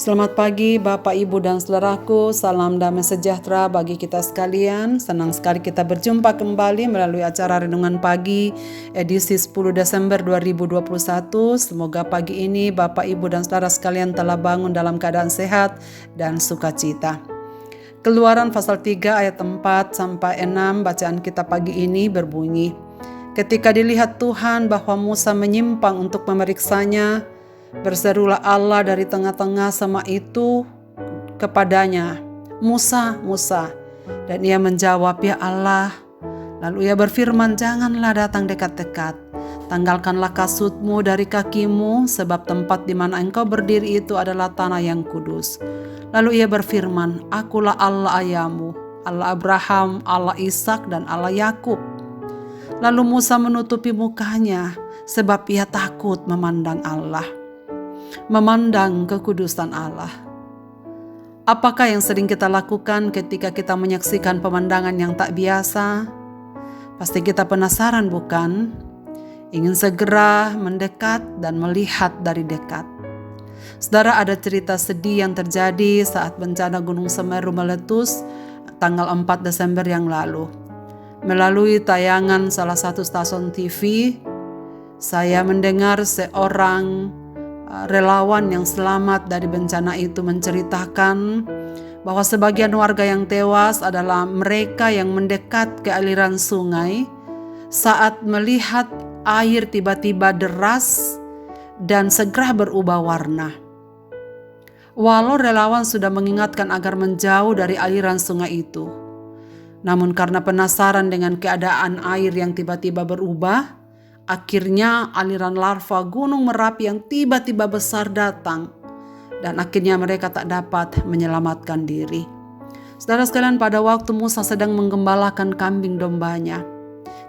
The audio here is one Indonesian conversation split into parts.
Selamat pagi Bapak, Ibu, dan Saudaraku. Salam damai sejahtera bagi kita sekalian. Senang sekali kita berjumpa kembali melalui acara Renungan Pagi edisi 10 Desember 2021. Semoga pagi ini Bapak, Ibu, dan Saudara sekalian telah bangun dalam keadaan sehat dan sukacita. Keluaran pasal 3 ayat 4 sampai 6 bacaan kita pagi ini berbunyi, "Ketika dilihat Tuhan bahwa Musa menyimpang untuk memeriksanya, berserulah Allah dari tengah-tengah semak itu kepadanya, 'Musa, Musa.' Dan ia menjawab, 'Ya Allah.' Lalu ia berfirman, 'Janganlah datang dekat-dekat. Tanggalkanlah kasutmu dari kakimu, sebab tempat di mana engkau berdiri itu adalah tanah yang kudus.' Lalu ia berfirman, 'Akulah Allah ayahmu, Allah Abraham, Allah Ishak, dan Allah Yakub.' Lalu Musa menutupi mukanya, sebab ia takut memandang Allah, memandang kekudusan Allah." Apakah yang sering kita lakukan ketika kita menyaksikan pemandangan yang tak biasa? Pasti kita penasaran, bukan? Ingin segera mendekat dan melihat dari dekat. Saudara, ada cerita sedih yang terjadi saat bencana Gunung Semeru meletus tanggal 4 Desember yang lalu. Melalui tayangan salah satu stasiun TV, saya mendengar seorang relawan yang selamat dari bencana itu menceritakan bahwa sebagian warga yang tewas adalah mereka yang mendekat ke aliran sungai saat melihat air tiba-tiba deras dan segera berubah warna. Walau relawan sudah mengingatkan agar menjauh dari aliran sungai itu, namun karena penasaran dengan keadaan air yang tiba-tiba berubah, akhirnya aliran larva gunung Merapi yang tiba-tiba besar datang, dan akhirnya mereka tak dapat menyelamatkan diri. Saudara sekalian, pada waktu Musa sedang menggembalakan kambing dombanya,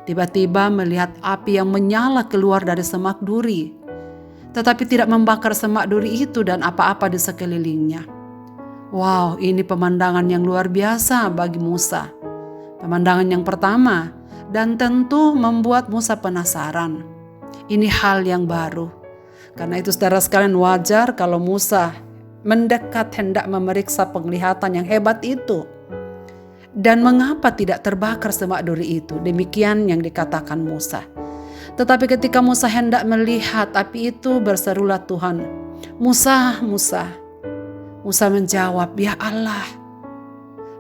tiba-tiba melihat api yang menyala keluar dari semak duri, tetapi tidak membakar semak duri itu dan apa-apa di sekelilingnya. Wow, ini pemandangan yang luar biasa bagi Musa. Pemandangan yang pertama, dan tentu membuat Musa penasaran. Ini hal yang baru. Karena itu saudara sekalian, wajar kalau Musa mendekat hendak memeriksa penglihatan yang hebat itu. Dan mengapa tidak terbakar semak duri itu? Demikian yang dikatakan Musa. Tetapi ketika Musa hendak melihat api itu, berserulah Tuhan, 'Musa, Musa.' Musa menjawab, 'Ya Allah.'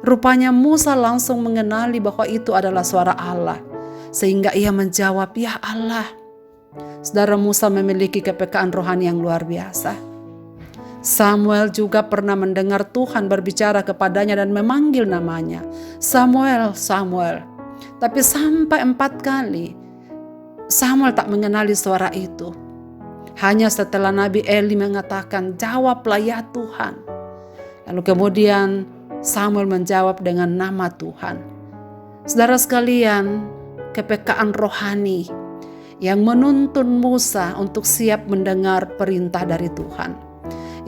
Rupanya Musa langsung mengenali bahwa itu adalah suara Allah, sehingga ia menjawab, 'Ya Allah.' Saudara, Musa memiliki kepekaan rohani yang luar biasa. Samuel juga pernah mendengar Tuhan berbicara kepadanya dan memanggil namanya, 'Samuel, Samuel.' Tapi sampai 4 kali Samuel tak mengenali suara itu. Hanya setelah Nabi Eli mengatakan, 'Jawablah ya Tuhan.' Lalu kemudian Samuel menjawab dengan nama Tuhan. Saudara sekalian, kepekaan rohani yang menuntun Musa untuk siap mendengar perintah dari Tuhan.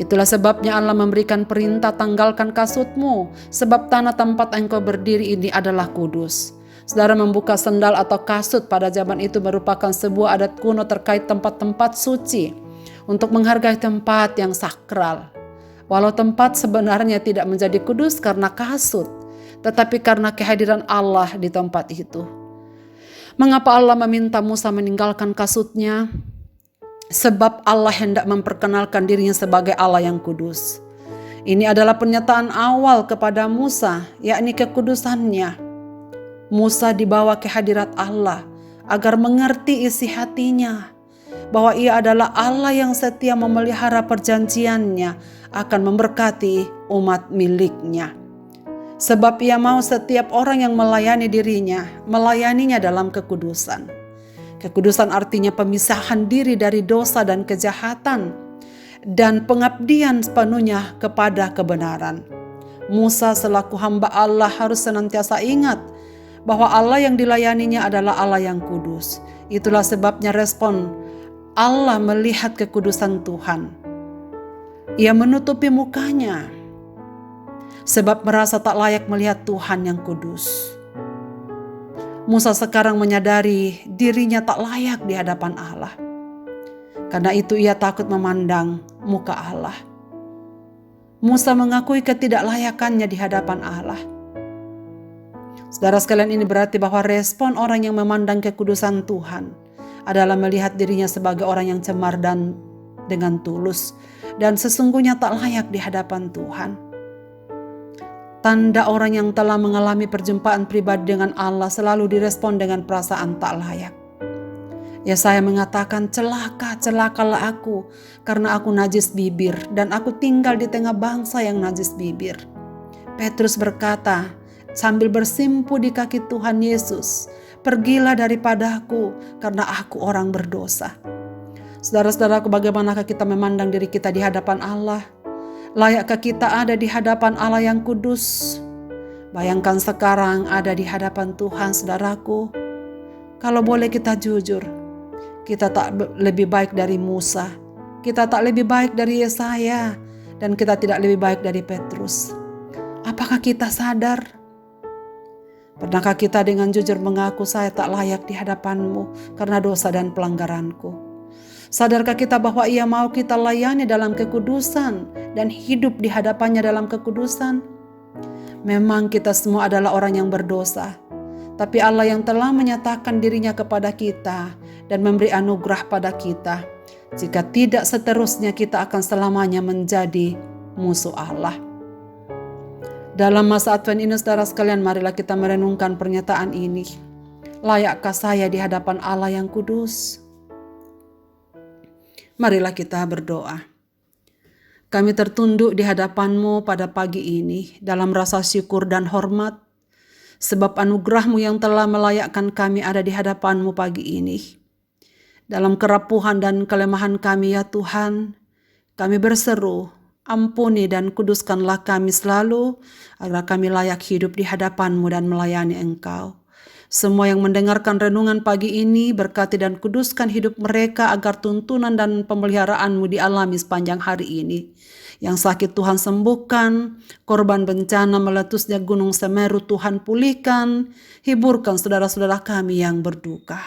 Itulah sebabnya Allah memberikan perintah, 'Tanggalkan kasutmu, sebab tanah tempat engkau berdiri ini adalah kudus.' Saudara, membuka sendal atau kasut pada zaman itu merupakan sebuah adat kuno terkait tempat-tempat suci untuk menghargai tempat yang sakral. Walau tempat sebenarnya tidak menjadi kudus karena kasut, tetapi karena kehadiran Allah di tempat itu. Mengapa Allah meminta Musa meninggalkan kasutnya? Sebab Allah hendak memperkenalkan dirinya sebagai Allah yang kudus. Ini adalah pernyataan awal kepada Musa, yakni kekudusannya. Musa dibawa ke hadirat Allah agar mengerti isi hatinya, bahwa ia adalah Allah yang setia memelihara perjanjiannya akan memberkati umat miliknya. Sebab ia mau setiap orang yang melayani dirinya, melayaninya dalam kekudusan. Kekudusan artinya pemisahan diri dari dosa dan kejahatan, dan pengabdian sepenuhnya kepada kebenaran. Musa selaku hamba Allah harus senantiasa ingat bahwa Allah yang dilayaninya adalah Allah yang kudus. Itulah sebabnya respon Allah melihat kekudusan Tuhan. Ia menutupi mukanya, sebab merasa tak layak melihat Tuhan yang kudus. Musa sekarang menyadari dirinya tak layak di hadapan Allah. Karena itu ia takut memandang muka Allah. Musa mengakui ketidaklayakannya di hadapan Allah. Saudara sekalian, ini berarti bahwa respon orang yang memandang kekudusan Tuhan adalah melihat dirinya sebagai orang yang cemar dan dengan tulus, dan sesungguhnya tak layak di hadapan Tuhan. Tanda orang yang telah mengalami perjumpaan pribadi dengan Allah selalu direspon dengan perasaan tak layak. Yesaya mengatakan, celakalah aku karena aku najis bibir dan aku tinggal di tengah bangsa yang najis bibir. Petrus berkata sambil bersimpu di kaki Tuhan Yesus, pergilah daripadaku karena aku orang berdosa. Saudara-saudaraku, bagaimanakah kita memandang diri kita di hadapan Allah? Layakkah kita ada di hadapan Allah yang kudus? Bayangkan sekarang ada di hadapan Tuhan, saudaraku. Kalau boleh kita jujur, kita tak lebih baik dari Musa, kita tak lebih baik dari Yesaya, dan kita tidak lebih baik dari Petrus. Apakah kita sadar? Pernahkah kita dengan jujur mengaku, saya tak layak di hadapan-Mu karena dosa dan pelanggaranku? Sadarkah kita bahwa Ia mau kita layani dalam kekudusan dan hidup di hadapannya dalam kekudusan? Memang kita semua adalah orang yang berdosa, tapi Allah yang telah menyatakan dirinya kepada kita dan memberi anugerah pada kita, jika tidak seterusnya kita akan selamanya menjadi musuh Allah. Dalam masa Advent ini, saudara sekalian, marilah kita merenungkan pernyataan ini. Layakkah saya di hadapan Allah yang kudus? Marilah kita berdoa. Kami tertunduk di hadapan-Mu pada pagi ini dalam rasa syukur dan hormat, sebab anugerah-Mu yang telah melayakkan kami ada di hadapan-Mu pagi ini. Dalam kerapuhan dan kelemahan kami ya Tuhan, kami berseru, ampuni dan kuduskanlah kami selalu, agar kami layak hidup di hadapan-Mu dan melayani Engkau. Semua yang mendengarkan renungan pagi ini, berkati dan kuduskan hidup mereka agar tuntunan dan pemeliharaan-Mu dialami sepanjang hari ini. Yang sakit Tuhan sembuhkan, korban bencana meletusnya Gunung Semeru Tuhan pulihkan, hiburkan saudara-saudara kami yang berduka.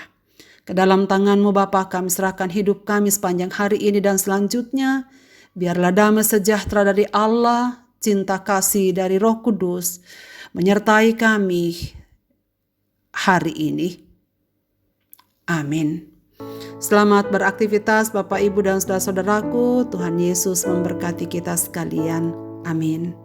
Ke dalam tangan-Mu Bapa kami serahkan hidup kami sepanjang hari ini dan selanjutnya. Biarlah damai sejahtera dari Allah, cinta kasih dari Roh Kudus menyertai kami hari ini. Amin. Selamat beraktivitas Bapak, Ibu, dan saudara-saudaraku. Tuhan Yesus memberkati kita sekalian. Amin.